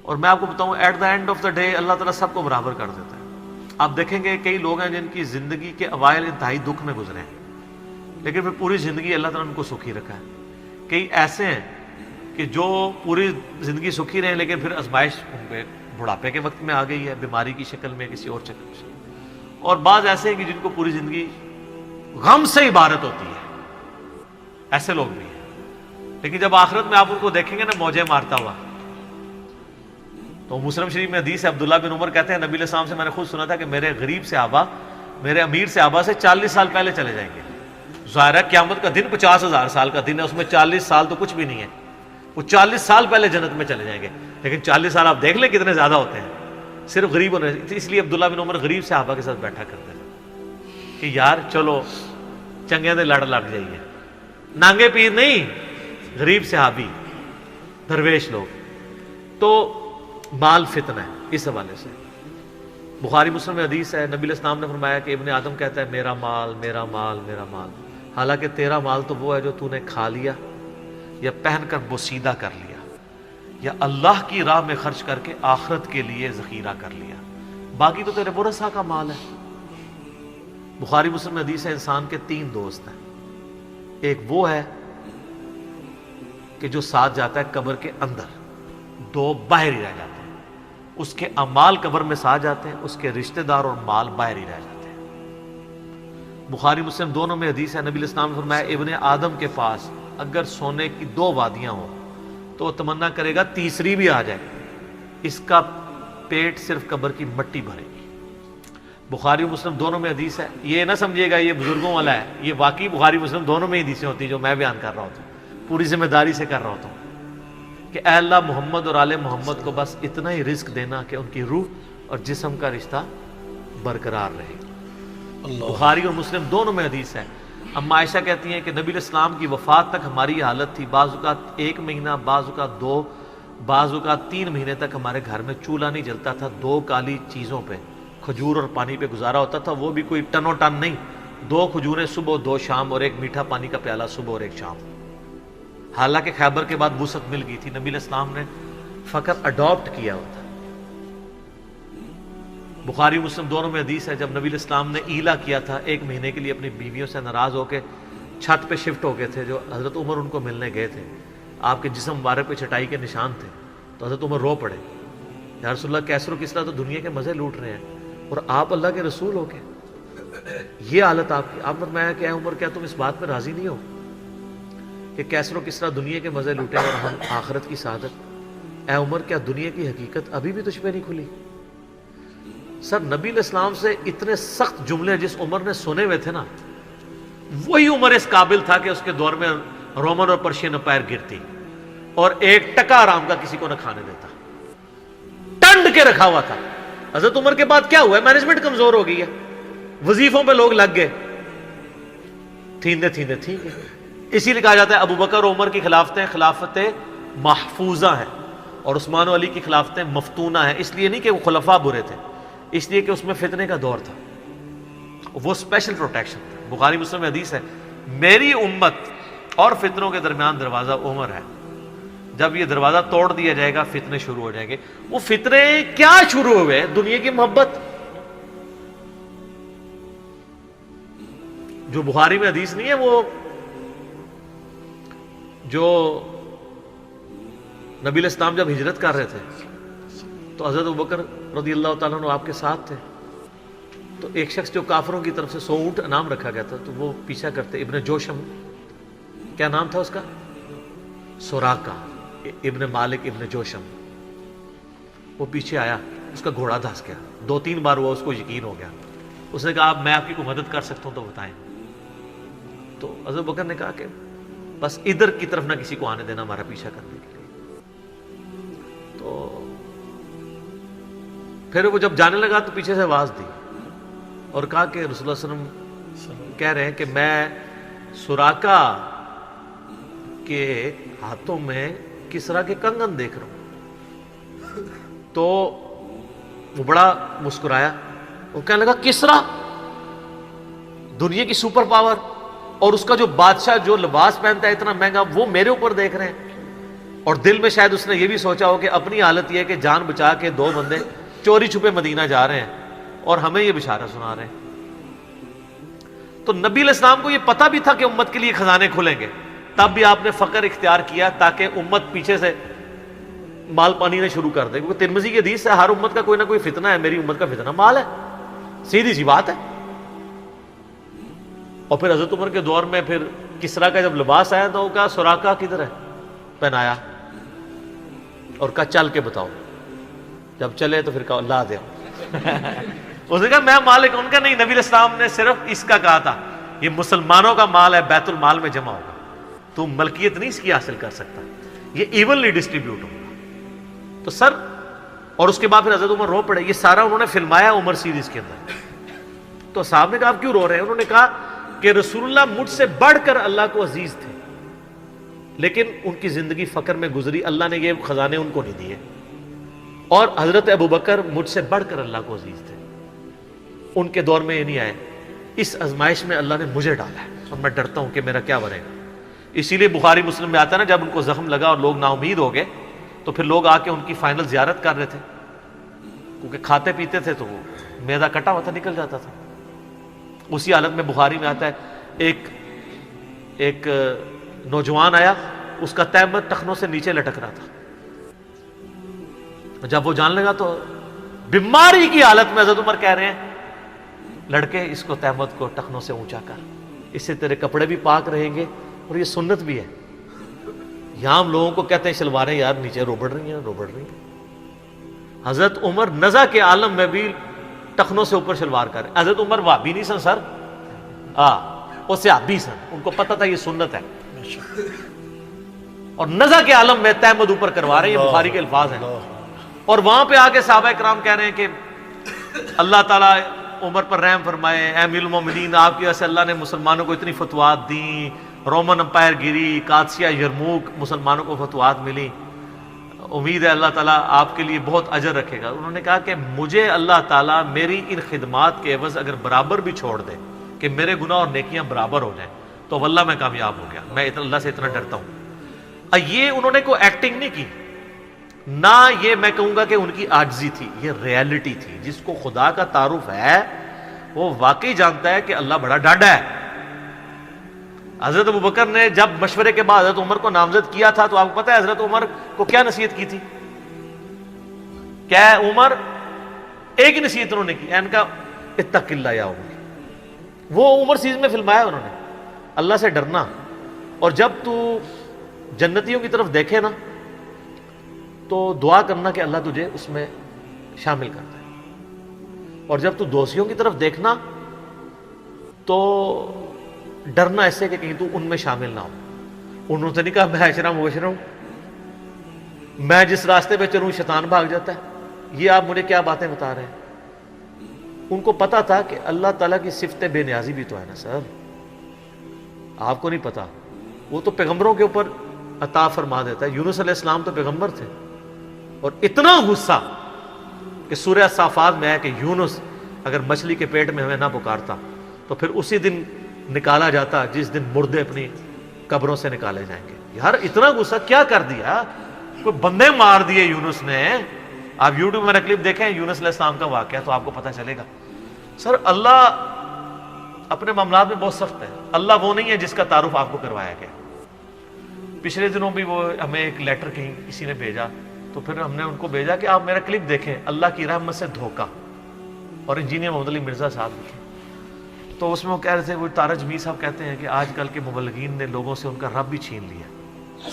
اور میں آپ کو بتاؤں at the end of the day اللہ تعالیٰ سب کو برابر کر دیتا ہے. آپ دیکھیں گے کئی لوگ ہیں جن کی زندگی کے اوائل انتہائی دکھ میں گزرے ہیں لیکن پھر پوری زندگی اللہ تعالیٰ نے ان کو سکھی رکھا ہے. کئی ایسے ہیں کہ جو پوری زندگی سکھی رہے ہیں لیکن پھر آزمائش ان پہ بڑھاپے کے وقت میں آ گئی ہے، بیماری کی شکل میں، کسی اور شکل میں. اور بعض ایسے ہیں کہ جن کو پوری زندگی غم سے عبارت ہوتی ہے، ایسے لوگ بھی ہیں. لیکن جب آخرت میں آپ ان کو دیکھیں گے نا موجیں مارتا ہوا، تو مسلم شریف میں حدیث ہے، عبداللہ بن عمر کہتے ہیں نبی علیہ السلام سے میں نے خود سنا تھا کہ میرے غریب صحابہ میرے امیر صحابہ سے 40 سال پہلے چلے جائیں گے. ظاہر ہے قیامت کا دن 50,000 سال کا دن ہے، اس میں 40 سال تو کچھ بھی نہیں ہے. وہ 40 سال پہلے جنت میں چلے جائیں گے. لیکن 40 سال آپ دیکھ لیں کتنے زیادہ ہوتے ہیں صرف غریب ہونے. اس لیے عبداللہ بن عمر غریب صحابہ کے ساتھ بیٹھا کرتے تھے کہ یار چلو چنگے دے لڑ لگ جائیے. نانگے پیر نہیں، غریب صحابی، درویش لوگ. تو مال فتنہ ہے. اس حوالے سے بخاری مسلم میں حدیث ہے، نبی علیہ السلام نے فرمایا کہ ابن آدم کہتا ہے میرا مال میرا مال میرا مال. حالانکہ تیرا مال تو وہ ہے جو تو نے کھا لیا یا پہن کر بوسیدہ کر لیا یا اللہ کی راہ میں خرچ کر کے آخرت کے لیے ذخیرہ کر لیا. باقی تو تیرے ورثہ کا مال ہے. بخاری مسلم میں حدیث ہے انسان کے 3 دوست ہیں. ایک وہ ہے کہ جو ساتھ جاتا ہے قبر کے اندر، 2 باہر ہی رہ جاتے ہیں. اس کے اعمال قبر میں ساتھ جاتے ہیں، اس کے رشتہ دار اور مال باہر ہی رہ جاتے ہیں. بخاری مسلم دونوں میں حدیث ہے، نبی علیہ السلام نے فرمایا ابن آدم کے پاس اگر سونے کی 2 وادیاں ہوں تو وہ تمنا کرے گا تیسری بھی آ جائے. اس کا پیٹ صرف قبر کی مٹی بھرے گی. بخاری مسلم دونوں میں حدیث ہے. یہ نہ سمجھیے گا یہ بزرگوں والا ہے، یہ واقعی بخاری مسلم دونوں میں حدیثیں ہوتی ہیں جو میں بیان کر رہا ہوتا ہوں، پوری ذمہ داری سے کر رہا ہوتا ہوں کہ اے اللہ محمد اور آل محمد کو بس اتنا ہی رزق دینا کہ ان کی روح اور جسم کا رشتہ برقرار رہے. بخاری اور مسلم دونوں میں حدیث ہے. اما عائشہ کہتی ہیں کہ نبی علیہ السلام کی وفات تک ہماری یہ حالت تھی، بعض اوقات 1 مہینہ، بعض اوقات 2، بعض اوقات 3 مہینے تک ہمارے گھر میں چولہا نہیں جلتا تھا. 2 کالی چیزوں پہ، کھجور اور پانی پہ گزارا ہوتا تھا. وہ بھی کوئی ٹنو ٹن نہیں، 2 کھجوریں صبح 2 شام اور 1 میٹھا پانی کا پیالہ صبح اور 1 شام. حالانکہ خیبر کے بعد وسعت مل گئی تھی. نبی علیہ السلام نے فقط اڈاپٹ کیا ہوتا. بخاری مسلم دونوں میں حدیث ہے جب نبی علیہ السلام نے ایلا کیا تھا 1 مہینے کے لیے اپنی بیویوں سے ناراض ہو کے چھت پہ شفٹ ہو گئے تھے، جو حضرت عمر ان کو ملنے گئے تھے. آپ کے جسم مبارک پہ چٹائی کے نشان تھے. تو حضرت عمر رو پڑے، یا رسول اللہ کیسر و کسریٰ تو دنیا کے مزے لوٹ رہے ہیں اور آپ اللہ کے رسول ہو کے یہ حالت آپ کی. آپ نے فرمایا کہ اے عمر کیا تم اس بات پہ راضی نہیں ہو کہ کیسر و کسریٰ دنیا کے مزے لوٹے اور ہم آخرت کی سعادت؟ اے عمر کیا دنیا کی حقیقت ابھی بھی تجھ پہ نہیں کھلی؟ سر نبی علیہ السلام سے اتنے سخت جملے جس عمر نے سنے ہوئے تھے نا، وہی عمر اس قابل تھا کہ اس کے دور میں رومن اور پرشین امپائر گرتی اور 1 ٹکا آرام کا کسی کو نہ کھانے دیتا، ٹنڈ کے رکھا ہوا تھا. حضرت عمر کے بعد کیا ہوا ہے؟ مینجمنٹ کمزور ہو گئی ہے، وظیفوں پہ لوگ لگ گئے، تھیندے تھیندے ٹھیک ہے. اسی لیے کہا جاتا ہے ابو بکر اور عمر کی خلافتیں خلافتیں محفوظہ ہیں اور عثمان و علی کی خلافتیں مفتونہ ہیں. اس لیے نہیں کہ وہ خلفاء برے تھے، اس لیے کہ اس میں فتنے کا دور تھا، وہ اسپیشل پروٹیکشن تھا. بخاری مسلم میں حدیث ہے میری امت اور فتنوں کے درمیان دروازہ عمر ہے. جب یہ دروازہ توڑ دیا جائے گا فتنے شروع ہو جائیں گے. وہ فتنے کیا شروع ہوئے؟ دنیا کی محبت. جو بخاری میں حدیث نہیں ہے، وہ جو نبی علیہ السلام جب ہجرت کر رہے تھے تو حضرت ابوبکر رضی اللہ تعالیٰ عنہ آپ کے ساتھ تھے. تو ایک شخص جو کافروں کی طرف سے 100 اونٹ انعام رکھا گیا تھا تو وہ پیچھا کرتے. ابن جوشم، کیا نام تھا اس کا؟ سوراقہ ابن مالک ابن جوشم. وہ پیچھے آیا، اس کا گھوڑا دھس گیا. 2-3 بار ہوا، اس کو یقین ہو گیا. اس نے کہا میں آپ کی کوئی مدد کر سکتا ہوں تو بتائیں. تو حضرت بکر نے کہا کہ بس ادھر کی طرف نہ کسی کو آنے دینا ہمارا پیچھا کرنے کے لیے. تو پھر وہ جب جانے لگا تو پیچھے سے آواز دی اور کہا کہ رسول اللہ صلی اللہ علیہ وسلم کہہ رہے ہیں کہ میں سوراقہ کے ہاتھوں میں کسرا کے کنگن دیکھ رہا ہوں. تو وہ بڑا مسکرایا، وہ کہنے لگا کسرا دنیا کی سپر پاور اور اس کا جو بادشاہ جو لباس پہنتا ہے اتنا مہنگا، وہ میرے اوپر دیکھ رہے ہیں. اور دل میں شاید اس نے یہ بھی سوچا ہو کہ اپنی حالت یہ ہے کہ جان بچا کے 2 بندے چوری چھپے مدینہ جا رہے ہیں اور ہمیں یہ بشارت سنا رہے ہیں. تو نبی علیہ السلام کو یہ پتہ بھی تھا کہ امت کے لیے خزانے کھلیں گے, تب بھی آپ نے فقر اختیار کیا تاکہ امت پیچھے سے مال پانی نے شروع کر دے, کیونکہ ترمذی کی حدیث ہے ہر امت کا کوئی نہ کوئی فتنہ ہے, میری امت کا فتنہ مال ہے, سیدھی سی بات ہے. اور پھر حضرت عمر کے دور میں پھر کسرا کا جب لباس آیا تو کہا سراقہ کدھر ہے, پہنایا اور کہا چل کے بتاؤ, جب چلے تو پھر کہا لا دے. اس نے کہا میں مالک ان کا نہیں, نبی علیہ السلام نے صرف اس کا کہا تھا یہ مسلمانوں کا مال ہے, بیت المال میں جمع ہوگا, تو ملکیت نہیں اس کی حاصل کر سکتا, یہ ایونلی ڈسٹریبیوٹ ہوگا. تو سر, اور اس کے بعد پھر حضرت عمر رو پڑے, یہ سارا انہوں نے فلمایا عمر سیریز کے اندر. تو صاحب نے کہا آپ کیوں رو رہے ہیں؟ انہوں نے کہا کہ رسول اللہ مجھ سے بڑھ کر اللہ کو عزیز تھے, لیکن ان کی زندگی فقر میں گزری, اللہ نے یہ خزانے ان کو نہیں دیے. اور حضرت ابوبکر مجھ سے بڑھ کر اللہ کو عزیز تھے, ان کے دور میں یہ نہیں آئے. اس آزمائش میں اللہ نے مجھے ڈالا ہے اور میں ڈرتا ہوں کہ میرا کیا بنے گا. اسی لیے بخاری مسلم میں آتا ہے نا, جب ان کو زخم لگا اور لوگ نا امید ہو گئے تو پھر لوگ آ کے ان کی فائنل زیارت کر رہے تھے, کیونکہ کھاتے پیتے تھے تو وہ میدا کٹا ہوا تھا, نکل جاتا تھا. اسی حالت میں بخاری میں آتا ہے ایک نوجوان آیا, اس کا تہمت ٹخنوں سے نیچے لٹک رہا تھا. جب وہ جان لگا تو بیماری کی حالت میں حضرت عمر کہہ رہے ہیں لڑکے اس کو تہمت کو ٹخنوں سے اونچا کر, اس سے تیرے کپڑے بھی پاک رہیں گے اور یہ سنت بھی ہے. یہاں ہم لوگوں کو کہتے ہیں شلواریں یار نیچے روبڑ رہی ہیں. حضرت عمر نزع کے عالم میں بھی ٹخنوں سے اوپر شلوار کر رہے. حضرت عمر وہابی نہیں سن سر, وہ صحابی سن, ان کو پتہ تھا یہ سنت ہے, اور نزع کے عالم میں تہمت اوپر کروا رہے ہیں. یہ بخاری کے الفاظ ہیں. اور وہاں پہ آگے صحابہ کرام کہہ رہے ہیں کہ اللہ تعالیٰ عمر پر رحم فرمائے, اے امیر المومنین آپ کی وجہ سے اللہ نے مسلمانوں کو اتنی فتوحات دیں, رومن امپائر گری, قادسیہ, یرموک, مسلمانوں کو فتوحات ملی, امید ہے اللہ تعالیٰ آپ کے لیے بہت اجر رکھے گا. انہوں نے کہا کہ مجھے اللہ تعالیٰ میری ان خدمات کے عوض اگر برابر بھی چھوڑ دے کہ میرے گناہ اور نیکیاں برابر ہو جائیں تو واللہ میں کامیاب ہو گیا, میں اللہ سے اتنا ڈرتا ہوں. یہ انہوں نے کوئی ایکٹنگ نہیں کی, نہ یہ میں کہوں گا کہ ان کی عاجزی تھی, یہ ریالٹی تھی. جس کو خدا کا تعارف ہے وہ واقعی جانتا ہے کہ اللہ بڑا ڈاڈا ہے. حضرت ابوبکر نے جب مشورے کے بعد حضرت عمر کو نامزد کیا تھا تو آپ کو پتہ ہے حضرت عمر کو کیا نصیحت کی تھی؟ کیا عمر, ایک ہی نصیحت انہوں نے کی, ان کا اتق اللہ یا عمر. وہ عمر سیریز میں فلمایا انہوں نے, اللہ سے ڈرنا, اور جب تو جنتیوں کی طرف دیکھے نا تو دعا کرنا کہ اللہ تجھے اس میں شامل کرتا ہے, اور جب تو دوستیوں کی طرف دیکھنا تو ڈرنا ایسے کہ کہیں تو ان میں شامل نہ ہو. انہوں نے نہیں کہا میں عشرہ مبشرہ ہوں, میں جس راستے پہ چلوں شیطان بھاگ جاتا ہے, یہ آپ مجھے کیا باتیں بتا رہے ہیں. ان کو پتا تھا کہ اللہ تعالیٰ کی صفت بے نیازی بھی تو ہے نا سر, آپ کو نہیں پتا, وہ تو پیغمبروں کے اوپر عطا فرما دیتا ہے. یونس علیہ السلام تو پیغمبر تھے, اور اتنا غصہ کہ سورہ صافات میں ہے کہ یونس اگر مچھلی کے پیٹ میں ہمیں نہ پکارتا تو پھر اسی دن نکالا جاتا جس دن مردے اپنی قبروں سے نکالے جائیں گے. یار اتنا غصہ کیا کر دیا, کوئی بندے مار دیے یونس نے. آپ یوٹیوب میں کلپ دیکھیں یونس علیہ السلام کا واقعہ تو آپ کو پتہ چلے گا. سر اللہ اپنے معاملات میں بہت سخت ہے. اللہ وہ نہیں ہے جس کا تعارف آپ کو کروایا گیا. پچھلے دنوں بھی وہ ہمیں ایک لیٹر کہیں کسی نے بھیجا, تو پھر ہم نے ان کو بھیجا کہ آپ میرا کلپ دیکھیں, اللہ کی رحمت سے دھوکہ, اور انجینئر محمد علی مرزا صاحب لکھے. تو اس میں وہ کہہ رہے تھے, وہ تارا جمیل صاحب کہتے ہیں کہ آج کل کے مبلغین نے لوگوں سے ان کا رب بھی چھین لیا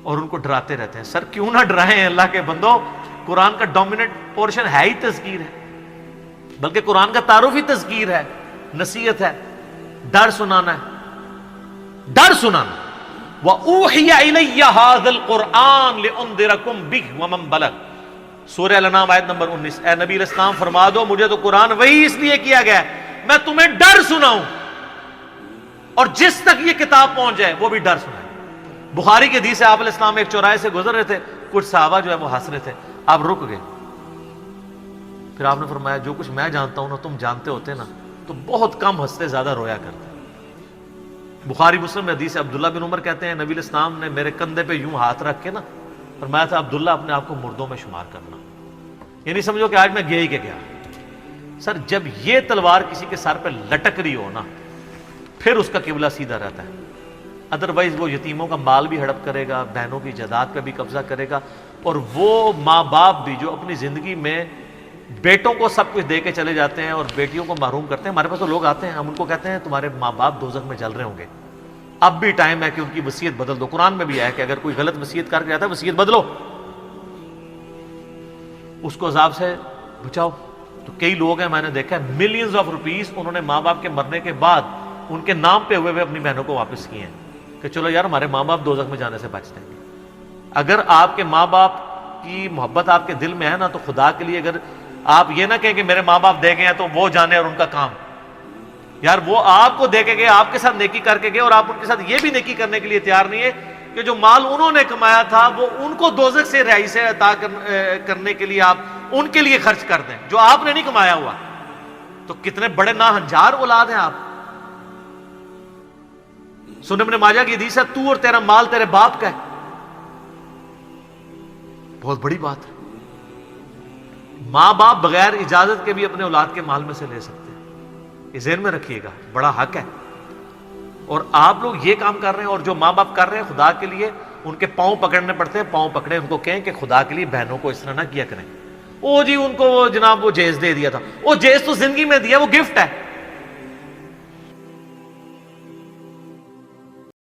اور ان کو ڈراتے رہتے ہیں. سر کیوں نہ ڈرائیں اللہ کے بندو, قرآن کا ڈومیننٹ پورشن ہے ہی تذکیر ہے, بلکہ قرآن کا تعارف ہی تذکیر ہے, نصیحت ہے, ڈر سنانا ہے, ڈر سنانا. وَأُوحِيَ إِلَيَّ هَذَا الْقُرْآنُ لِأُنذِرَكُمْ بِهِ وَمَنْ بَلَغَ. سورہ الانعام آیت نمبر 19. اے نبی علیہ السلام فرما دو مجھے تو قرآن وہی اس لیے کیا گیا ہے میں تمہیں ڈر سناؤں, اور جس تک یہ کتاب پہنچ جائے وہ بھی ڈر سنائے. بخاری کے حدیث ہے آپ علیہ السلام ایک چوراہے سے گزر رہے تھے, کچھ صحابہ جو ہے وہ ہنس رہے تھے, آپ رک گئے. پھر آپ نے فرمایا جو کچھ میں جانتا ہوں نا تم جانتے ہوتے نا تو بہت کم ہنستے زیادہ رویا کرتے. بخاری مسلم میں حدیث ہے، عبداللہ بن عمر کہتے ہیں نبی علیہ السلام نے میرے کندھے پہ یوں ہاتھ رکھ کے نا فرمایا تھا عبداللہ اپنے آپ کو مردوں میں شمار کرنا، یعنی سمجھو کہ آج میں گیا ہی کہ گیا۔ سر جب یہ تلوار کسی کے سر پہ لٹک رہی ہو نا پھر اس کا قبلہ سیدھا رہتا ہے، ادروائز وہ یتیموں کا مال بھی ہڑپ کرے گا، بہنوں کی جائیداد پہ بھی قبضہ کرے گا، اور وہ ماں باپ بھی جو اپنی زندگی میں بیٹوں کو سب کچھ دے کے چلے جاتے ہیں اور بیٹیوں کو محروم کرتے ہیں۔ ہمارے پاس تو لوگ آتے ہیں، ہم ان کو کہتے ہیں تمہارے ماں باپ دوزخ میں جل رہے ہوں گے، اب بھی ٹائم ہے کہ ان کی وصیت بدل دو۔ قرآن میں بھی ہے کہ اگر کوئی غلط وصیت کر کے آتا ہے وصیت بدلو، اس کو عذاب سے بچاؤ۔ تو کئی لوگ ہیں، میں نے دیکھا ہے ملینز آف روپیز انہوں نے ماں باپ کے مرنے کے بعد ان کے نام پہ ہوئے اپنی بہنوں کو واپس کیے ہیں کہ چلو یار ہمارے ماں باپ دوزخ میں جانے سے بچ جائیں گے۔ اگر آپ کے ماں باپ کی محبت آپ کے دل میں ہے نا تو خدا کے لیے اگر آپ یہ نہ کہیں کہ میرے ماں باپ دے گئے ہیں تو وہ جانے اور ان کا کام، یار وہ آپ کو دے کے گئے، آپ کے ساتھ نیکی کر کے گئے، اور آپ ان کے ساتھ یہ بھی نیکی کرنے کے لیے تیار نہیں ہے کہ جو مال انہوں نے کمایا تھا وہ ان کو دوزخ سے رہائی سے عطا کرنے کے لیے آپ ان کے لیے خرچ کر دیں جو آپ نے نہیں کمایا ہوا۔ تو کتنے بڑے ناہنجار اولاد ہیں آپ۔ سنن ابن ماجہ کی حدیث ہے تو اور تیرا مال تیرے باپ کا ہے، بہت بڑی بات ہے۔ ماں باپ بغیر اجازت کے بھی اپنے اولاد کے مال میں سے لے سکتے ہیں، یہ ذہن میں رکھیے گا، بڑا حق ہے۔ اور آپ لوگ یہ کام کر رہے ہیں، اور جو ماں باپ کر رہے ہیں خدا کے لیے ان کے پاؤں پکڑنے پڑتے ہیں، پاؤں پکڑے، ان کو کہیں کہ خدا کے لیے بہنوں کو اس طرح نہ کیا کریں۔ او جی ان کو وہ جناب وہ جیز دے دیا تھا، وہ جیز تو زندگی میں دیا، وہ گفٹ ہے،